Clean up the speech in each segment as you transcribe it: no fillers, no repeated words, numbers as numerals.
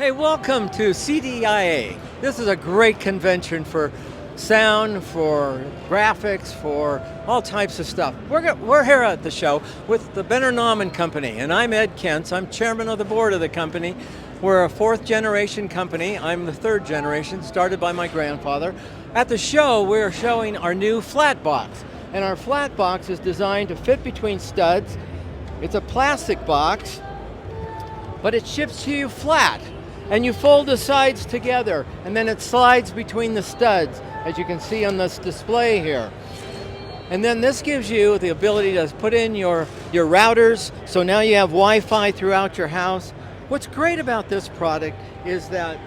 Hey, welcome to CEDIA. This is a great convention for sound, for graphics, for all types of stuff. We're here at the show with the Benner-Nawman company, and I'm Ed Kentz. I'm chairman of the board of the company. We're a fourth generation company. I'm the third generation, started by my grandfather. At the show, we're showing our new flat box. And our flat box is designed to fit between studs. It's a plastic box, but it ships to you flat. And you fold the sides together, and then it slides between the studs, as you can see on this display here. And then this gives you the ability to put in your routers, so now you have Wi-Fi throughout your house. What's great about this product is that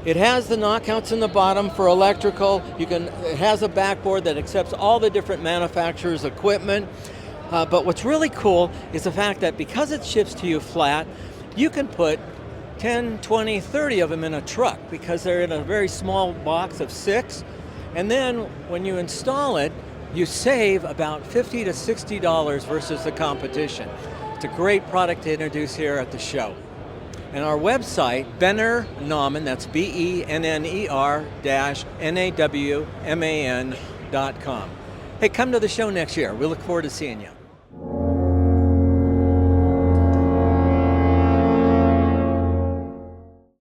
it has the knockouts in the bottom for electrical. It has a backboard that accepts all the different manufacturers' equipment. But what's really cool is the fact that because it ships to you flat, you can put 10, 20, 30 of them in a truck because they're in a very small box of 6. And then when you install it, you save about $50 to $60 versus the competition. It's a great product to introduce here at the show. And our website, Benner-Nawman, that's BENNER-NAWMAN.com. Hey, come to the show next year. We look forward to seeing you.